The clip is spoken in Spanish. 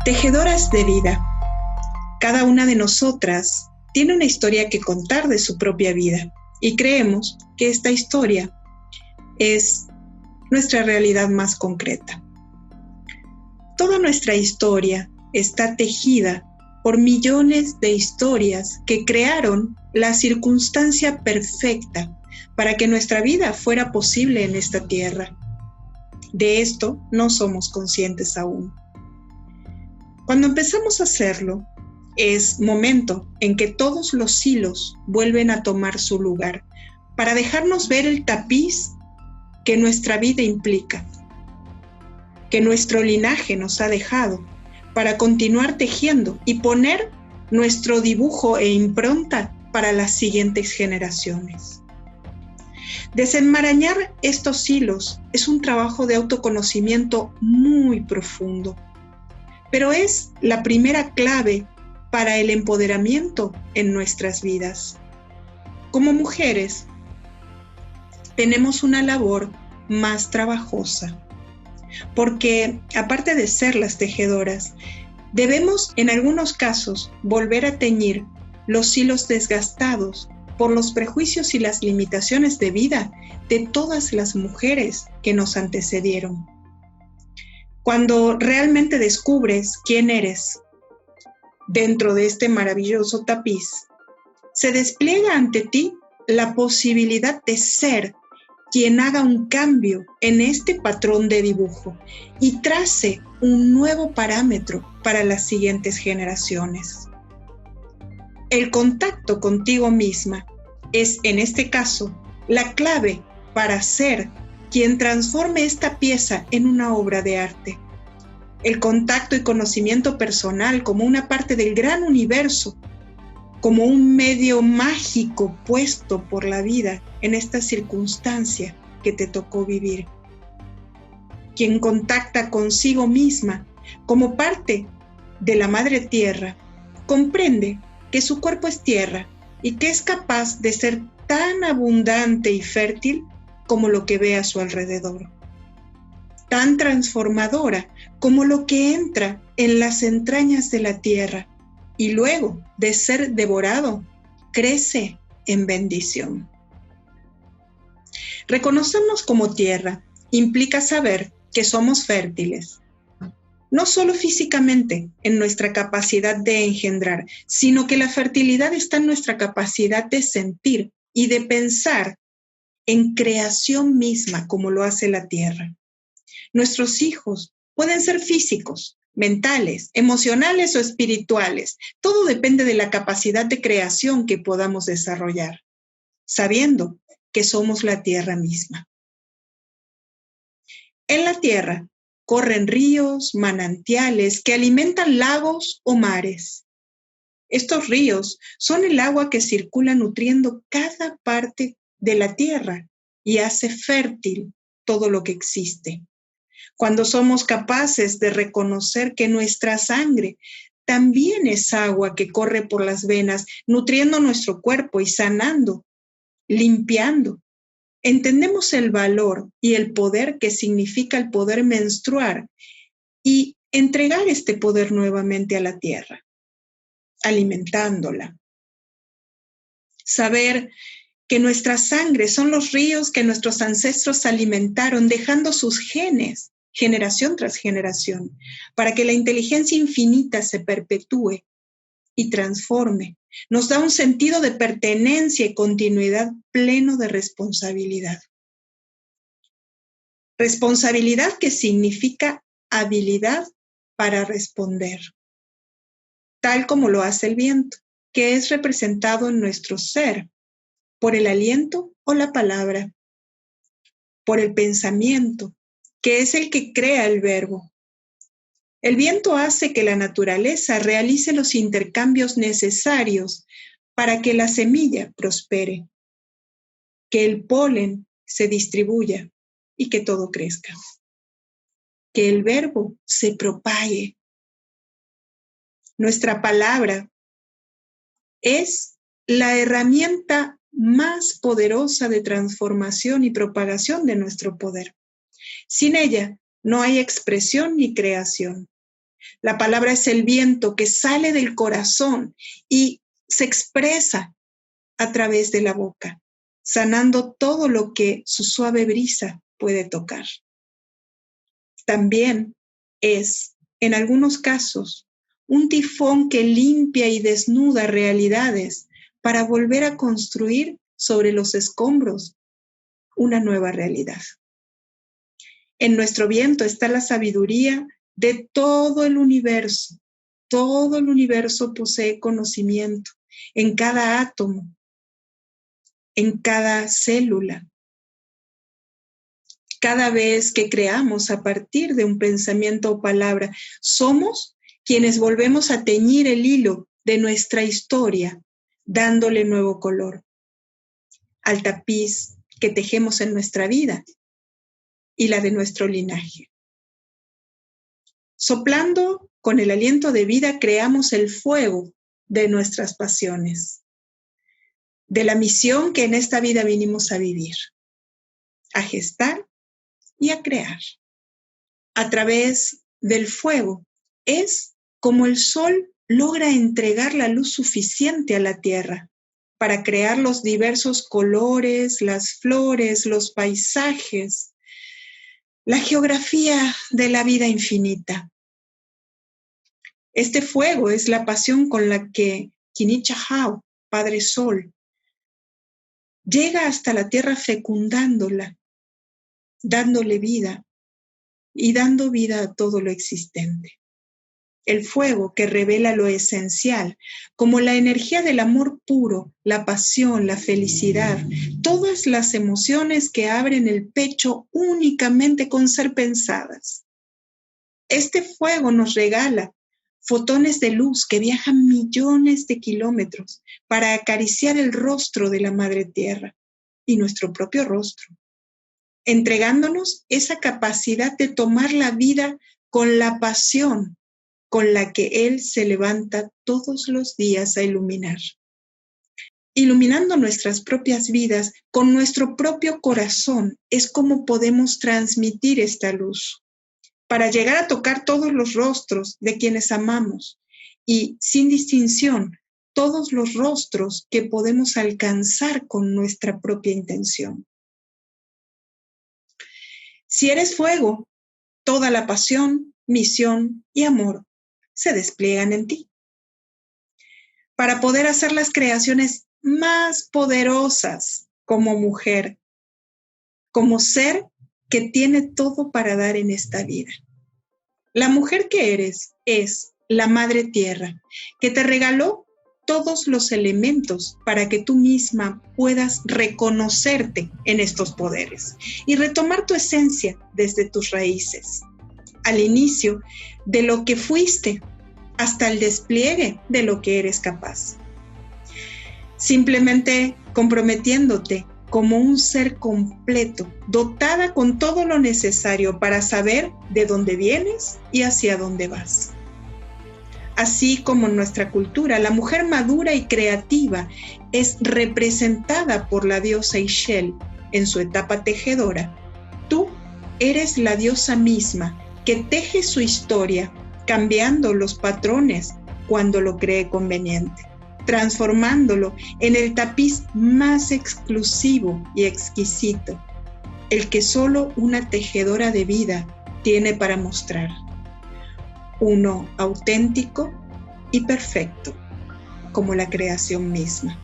Tejedoras de vida. Cada una de nosotras tiene una historia que contar de su propia vida y creemos que esta historia es nuestra realidad más concreta. Toda nuestra historia está tejida por millones de historias que crearon la circunstancia perfecta para que nuestra vida fuera posible en esta tierra. De esto no somos conscientes aún. Cuando empezamos a hacerlo, es momento en que todos los hilos vuelven a tomar su lugar para dejarnos ver el tapiz que nuestra vida implica, que nuestro linaje nos ha dejado, para continuar tejiendo y poner nuestro dibujo e impronta para las siguientes generaciones. Desenmarañar estos hilos es un trabajo de autoconocimiento muy profundo, pero es la primera clave para el empoderamiento en nuestras vidas. Como mujeres, tenemos una labor más trabajosa, porque aparte de ser las tejedoras, debemos en algunos casos volver a teñir los hilos desgastados por los prejuicios y las limitaciones de vida de todas las mujeres que nos antecedieron. Cuando realmente descubres quién eres dentro de este maravilloso tapiz, se despliega ante ti la posibilidad de ser quien haga un cambio en este patrón de dibujo y trace un nuevo parámetro para las siguientes generaciones. El contacto contigo misma es, en este caso, la clave para ser quien transforme esta pieza en una obra de arte. El contacto y conocimiento personal como una parte del gran universo, como un medio mágico puesto por la vida en esta circunstancia que te tocó vivir. Quien contacta consigo misma como parte de la Madre Tierra, comprende que su cuerpo es tierra y que es capaz de ser tan abundante y fértil como lo que ve a su alrededor, tan transformadora como lo que entra en las entrañas de la tierra y luego de ser devorado, crece en bendición. Reconocernos como tierra implica saber que somos fértiles, no solo físicamente en nuestra capacidad de engendrar, sino que la fertilidad está en nuestra capacidad de sentir y de pensar en creación misma como lo hace la tierra. Nuestros hijos pueden ser físicos, mentales, emocionales o espirituales. Todo depende de la capacidad de creación que podamos desarrollar, sabiendo que somos la tierra misma. En la tierra corren ríos, manantiales que alimentan lagos o mares. Estos ríos son el agua que circula nutriendo cada parte de la tierra y hace fértil todo lo que existe. Cuando somos capaces de reconocer que nuestra sangre también es agua que corre por las venas, nutriendo nuestro cuerpo y sanando, limpiando, entendemos el valor y el poder que significa el poder menstruar y entregar este poder nuevamente a la tierra, alimentándola. Saber que nuestra sangre son los ríos que nuestros ancestros alimentaron, dejando sus genes generación tras generación, para que la inteligencia infinita se perpetúe y transforme. Nos da un sentido de pertenencia y continuidad pleno de responsabilidad. Responsabilidad que significa habilidad para responder, tal como lo hace el viento, que es representado en nuestro ser por el aliento o la palabra, por el pensamiento, que es el que crea el verbo. El viento hace que la naturaleza realice los intercambios necesarios para que la semilla prospere, que el polen se distribuya y que todo crezca, que el verbo se propague. Nuestra palabra es la herramienta más poderosa de transformación y propagación de nuestro poder. Sin ella no hay expresión ni creación. La palabra es el viento que sale del corazón y se expresa a través de la boca, sanando todo lo que su suave brisa puede tocar. También es, en algunos casos, un tifón que limpia y desnuda realidades para volver a construir sobre los escombros una nueva realidad. En nuestro viento está la sabiduría de todo el universo. Todo el universo posee conocimiento en cada átomo, en cada célula. Cada vez que creamos a partir de un pensamiento o palabra, somos quienes volvemos a teñir el hilo de nuestra historia, dándole nuevo color al tapiz que tejemos en nuestra vida y la de nuestro linaje. Soplando con el aliento de vida creamos el fuego de nuestras pasiones, de la misión que en esta vida vinimos a vivir, a gestar y a crear. A través del fuego es como el sol logra entregar la luz suficiente a la tierra para crear los diversos colores, las flores, los paisajes, la geografía de la vida infinita. Este fuego es la pasión con la que Kinichahau, Padre Sol, llega hasta la tierra fecundándola, dándole vida y dando vida a todo lo existente. El fuego que revela lo esencial, como la energía del amor puro, la pasión, la felicidad, todas las emociones que abren el pecho únicamente con ser pensadas. Este fuego nos regala fotones de luz que viajan millones de kilómetros para acariciar el rostro de la Madre Tierra y nuestro propio rostro, entregándonos esa capacidad de tomar la vida con la pasión con la que Él se levanta todos los días a iluminar. Iluminando nuestras propias vidas con nuestro propio corazón es como podemos transmitir esta luz para llegar a tocar todos los rostros de quienes amamos y, sin distinción, todos los rostros que podemos alcanzar con nuestra propia intención. Si eres fuego, toda la pasión, misión y amor se despliegan en ti para poder hacer las creaciones más poderosas como mujer, como ser que tiene todo para dar en esta vida. La mujer que eres es la Madre Tierra, que te regaló todos los elementos para que tú misma puedas reconocerte en estos poderes y retomar tu esencia desde tus raíces, al inicio de lo que fuiste hasta el despliegue de lo que eres capaz. Simplemente comprometiéndote como un ser completo, dotada con todo lo necesario para saber de dónde vienes y hacia dónde vas. Así como en nuestra cultura, la mujer madura y creativa es representada por la diosa Ixchel en su etapa tejedora. Tú eres la diosa misma que teje su historia, cambiando los patrones cuando lo cree conveniente, transformándolo en el tapiz más exclusivo y exquisito, el que solo una tejedora de vida tiene para mostrar. Uno auténtico y perfecto, como la creación misma.